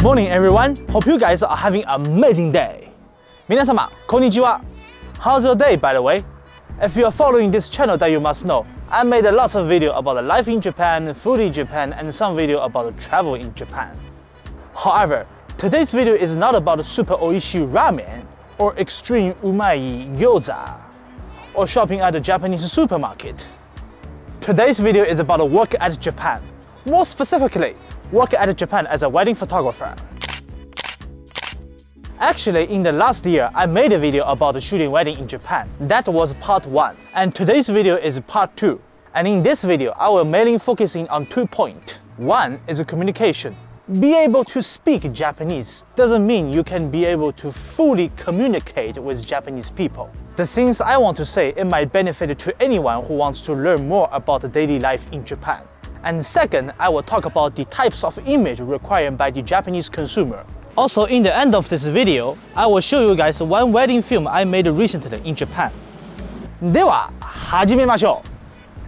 Morning everyone, hope you guys are having an amazing day. 皆様、こんにちは. How's your day, by the way? If you are following this channel, that you must know, I made a lots of video about the life in Japan, food in Japan, and some video about the travel in Japan. However, today's video is not about super oishi ramen, or extreme umai gyoza, or shopping at a Japanese supermarket. Today's video is about a work at Japan. More specifically, work at Japan as a wedding photographer. Actually, in the last year, I made a video about shooting wedding in Japan. That was part 1. And today's video is part 2. And in this video, I will mainly focusing on 2 points. One is communication. Be able to speak Japanese doesn't mean you can be able to fully communicate with Japanese people. The things I want to say, it might benefit to anyone who wants to learn more about the daily life in Japan. And second, I will talk about the types of image required by the Japanese consumer. Also, in the end of this video, I will show you guys one wedding film I made recently in Japan. では、始めましょ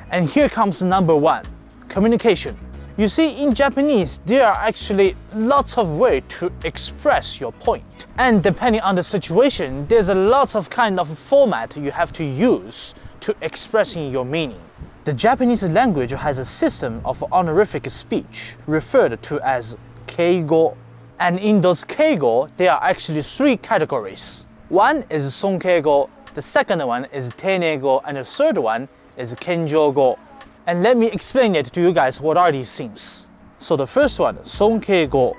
う. And here comes number 1, communication. You see, in Japanese, there are actually lots of ways to express your point. And depending on the situation, there's a lots of kind of format you have to use to expressing your meaning. The Japanese language has a system of honorific speech referred to as keigo. And in those keigo, there are actually 3 categories. One is sonkeigo, the second one is teineigo, and the third one is kenjougo. And let me explain it to you guys what are these things. So the first one, sonkeigo.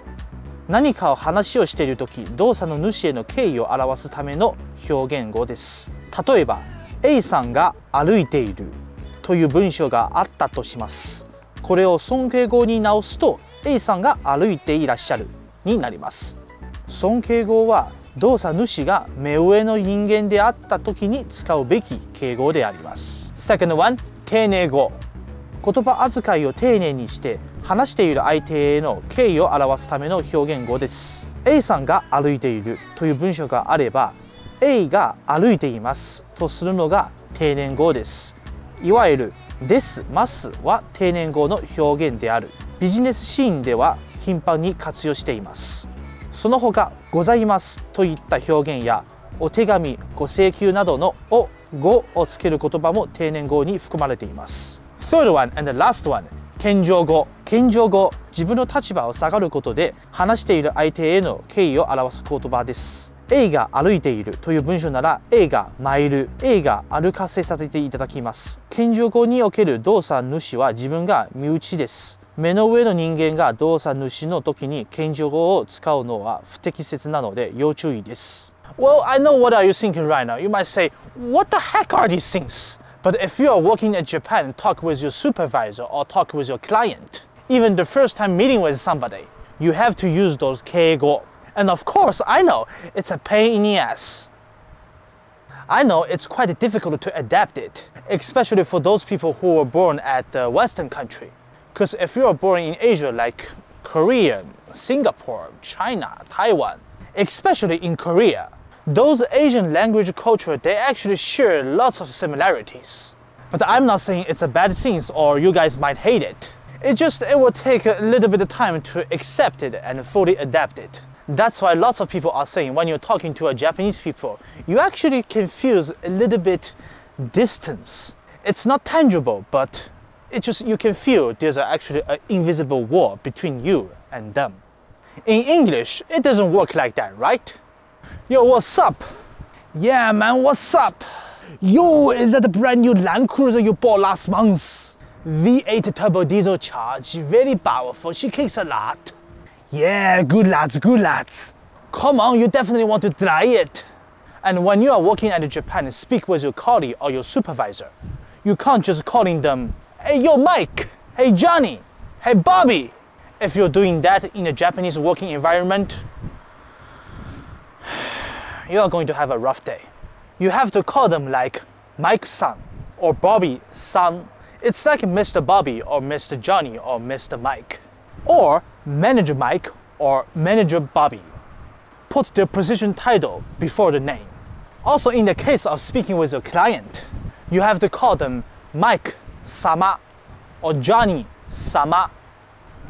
何かを話をしているとき、動作の主への敬意を表すための表現語です。例えば、A さんが歩いているという文章があったとします。これを尊敬語に直すと A さんが歩いていらっしゃるになります。尊敬語は動作主が目上の人間であった時に使うべき敬語であります。Second one、丁寧語。言葉遣いを丁寧にして話している相手への敬意を表すための表現語です。A さんが歩いているという文章があれば A が歩いていますとするのが丁寧語です。いわゆるです、ますは丁寧語の表現である。ビジネスシーンでは頻繁に活用しています。その他、ございますといった表現やお手紙、ご請求などのお、ごをつける言葉も丁寧語に含まれています。Third one and the last one、謙譲語。謙譲語、自分の立場を下がることで話している相手への敬意を表す言葉です。A が歩いているという文章なら A が参る、A が歩かせさせていただきます。謙譲語における動作主は自分が身内です。目の上の人間が動作主の時に謙譲語を使うのは不適切なので要注意です。Well, I know what are you thinking right now. You might say, what the heck are these things? But if you are working in Japan, talk with your supervisor or talk with your client, even the first time meeting with somebody, you have to use those keigo. And of course, I know it's a pain in the ass. I know it's quite difficult to adapt it, especially for those people who were born at the Western country. Because if you are born in Asia like Korea, Singapore, China, Taiwan, especially in Korea, those Asian language culture, they actually share lots of similarities. But I'm not saying it's a bad thing or you guys might hate it. It will take a little bit of time to accept it and fully adapt it. That's why lots of people are saying when you're talking to a Japanese people, you actually can feel a little bit distance. It's not tangible, but you can feel there's actually an invisible wall between you and them. In English, it doesn't work like that, right? Yo, what's up? Yeah, man, what's up? Yo, is that the brand new Land Cruiser you bought last month? V8 turbo diesel charge, very powerful, she kicks a lot. Yeah, good lads, good lads. Come on, you definitely want to try it. And when you are working at Japan, speak with your colleague or your supervisor. You can't just calling them, hey, yo, Mike, hey, Johnny, hey, Bobby. If you're doing that in a Japanese working environment, you are going to have a rough day. You have to call them like Mike-san or Bobby-san. It's like Mr. Bobby or Mr. Johnny or Mr. Mike. Or Manager Mike or Manager Bobby. Put their position title before the name. Also, in the case of speaking with your client, you have to call them Mike-sama or Johnny-sama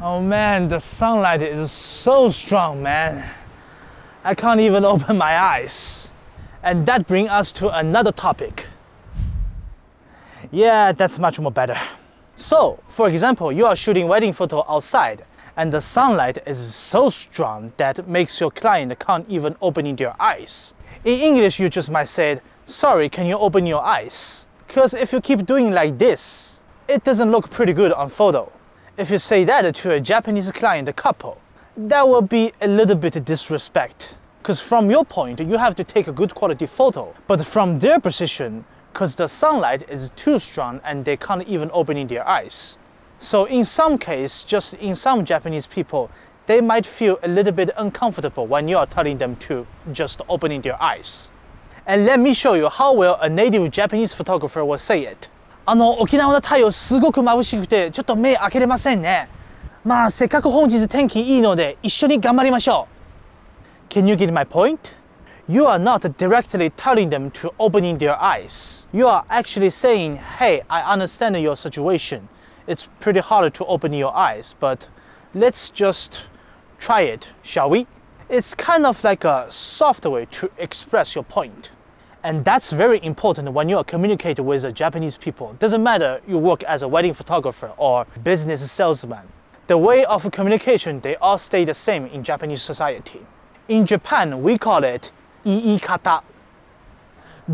Oh man, the sunlight is so strong, man. I can't even open my eyes. And that brings us to another topic. Yeah, that's much more better. So, for example, you are shooting wedding photo outside, and the sunlight is so strong that makes your client can't even open their eyes. In English, you just might say, sorry, can you open your eyes? Because if you keep doing like this, it doesn't look pretty good on photo. If you say that to a Japanese client couple, that will be a little bit disrespect. Because from your point, you have to take a good quality photo. But from their position, because the sunlight is too strong and they can't even open their eyes. So in some case, just in some Japanese people, they might feel a little bit uncomfortable when you are telling them to just open their eyes. And let me show you how well a native Japanese photographer will say it. 沖縄の太陽すごく眩しくてちょっと目開けれませんね。まあせっかく本日天気いいので一緒に頑張りましょう。Can you get my point? You are not directly telling them to open their eyes. You are actually saying, hey, I understand your situation. It's pretty hard to open your eyes, but let's just try it, shall we? It's kind of like a soft way to express your point. And that's very important when you are communicating with Japanese people. Doesn't matter you work as a wedding photographer or business salesman. The way of communication, they all stay the same in Japanese society. In Japan, we call it iikata.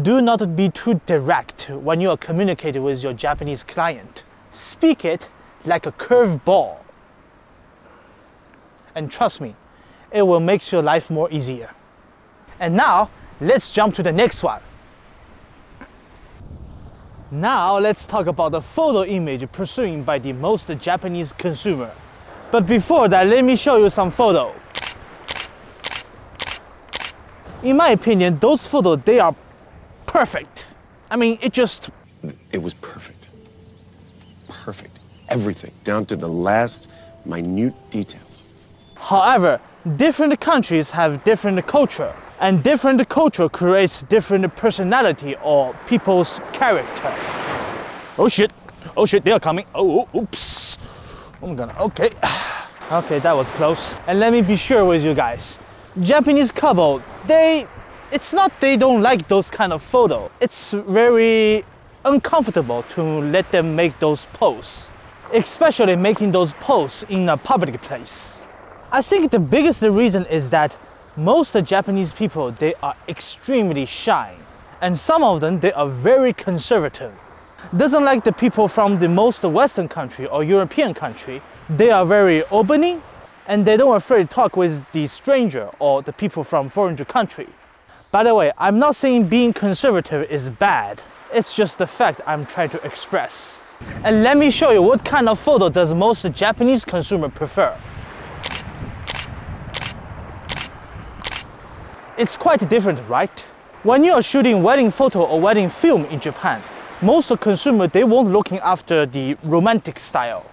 Do not be too direct when you are communicating with your Japanese client. Speak it like a curveball. And trust me, it will make your life more easier. And now, let's jump to the next one. Now let's talk about the photo image pursued by the most Japanese consumer. But before that, let me show you some photo. In my opinion, those photos, they are perfect. I mean, it was perfect. Perfect. Everything, down to the last minute details. However, different countries have different culture, and different culture creates different personality or people's character. Oh shit, they are coming. Oh, oops. I'm gonna, okay, that was close. And let me be sure with you guys. Japanese couple, it's not they don't like those kind of photo. It's very uncomfortable to let them make those poses, especially making those poses in a public place. I think the biggest reason is that most Japanese people, they are extremely shy, and some of them, they are very conservative. Doesn't like the people from the most Western country or European country. They are very opening, and they don't afraid to talk with the stranger or the people from foreign country. By the way, I'm not saying being conservative is bad. It's just the fact I'm trying to express. And let me show you what kind of photo does most Japanese consumer prefer. It's quite different, right? When you are shooting wedding photo or wedding film in Japan, most consumers, they won't looking after the romantic style.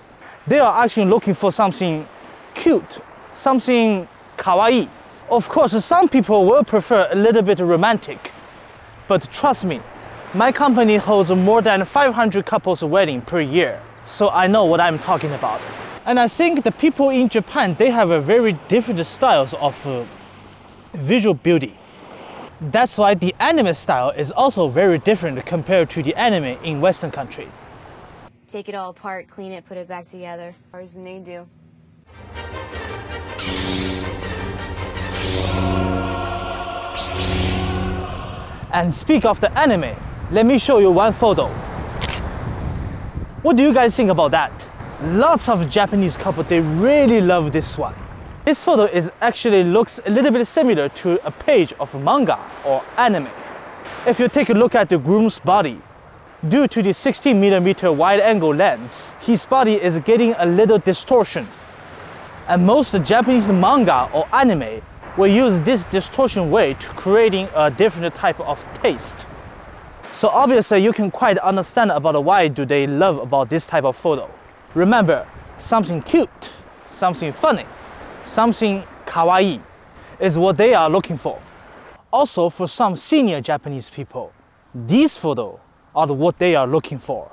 They are actually looking for something cute, something kawaii. Of course, some people will prefer a little bit romantic. But trust me, my company holds more than 500 couples wedding per year. So I know what I'm talking about. And I think the people in Japan, they have a very different styles of visual beauty. That's why the anime style is also very different compared to the anime in Western country. Take it all apart, clean it, put it back together. Worse than they do. And speak of the anime, let me show you one photo. What do you guys think about that? Lots of Japanese couples, they really love this one. This photo actually looks a little bit similar to a page of manga or anime. If you take a look at the groom's body, due to the 16mm wide-angle lens, his body is getting a little distortion. And most Japanese manga or anime will use this distortion way to creating a different type of taste. So obviously you can quite understand about why do they love about this type of photo. Remember, something cute, something funny, something kawaii is what they are looking for. Also, for some senior Japanese people, these photos are what they are looking for.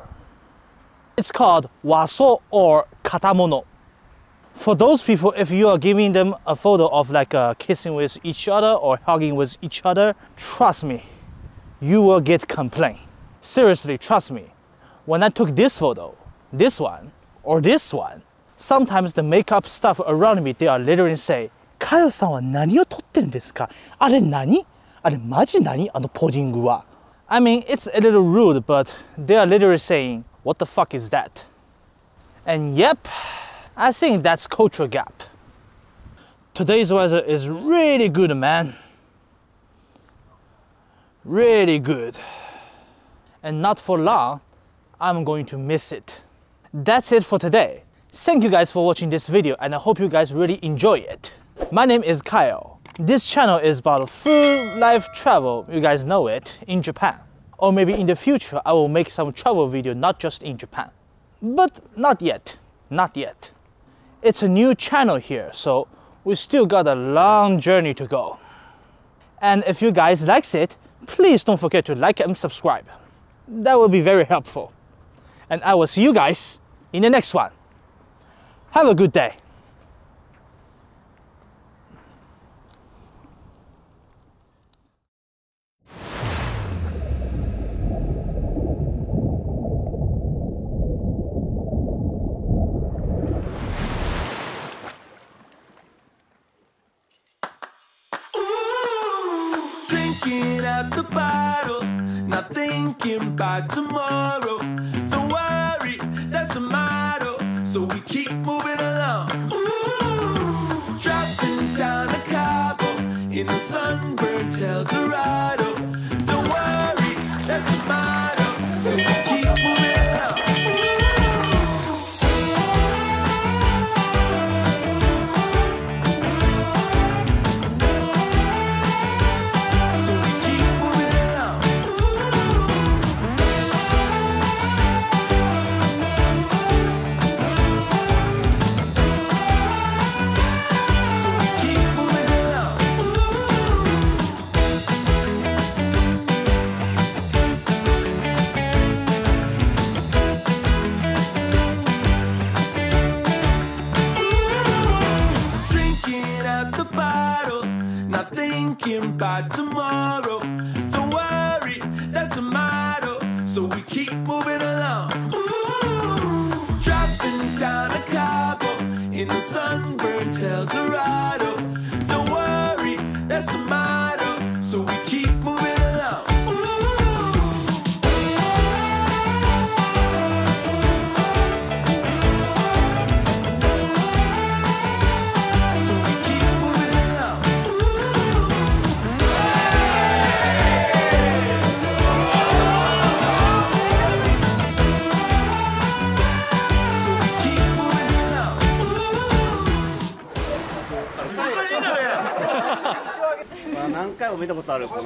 It's called waso or katamono. For those people, if you are giving them a photo of like kissing with each other or hugging with each other, trust me, you will get complaint. Seriously, trust me. When I took this photo, this one, or this one, sometimes the makeup stuff around me, they are literally say, かよさんは何を撮ってるんですか? あれ何? あれマジ何? あのポージングは. I mean, it's a little rude, but they are literally saying, what the fuck is that? And yep, I think that's cultural gap. Today's weather is really good, man. Really good. And not for long, I'm going to miss it. That's it for today. Thank you guys for watching this video, and I hope you guys really enjoy it. My name is Kyle. This channel is about food, life, travel, you guys know it, in Japan. Or maybe in the future, I will make some travel video not just in Japan. But not yet, not yet. It's a new channel here, so we still got a long journey to go. And if you guys likes it, please don't forget to like and subscribe. That will be very helpful. And I will see you guys in the next one. Have a good day. Drinking at the bottle, not thinking about tomorrow. Don't worry, that's a motto, so we keep moving along. Dropping down a Cabo in the sunburned El Dorado. Don't worry, that's a motto, so we keep moving along. Thinking about tomorrow. Don't worry, that's a motto, so we keep moving along. Dropping down a Cabo in the sunburned El Dorado. Don't worry, that's a motto, so we keep moving along. So we keep moving along. 何回も見たことあるこの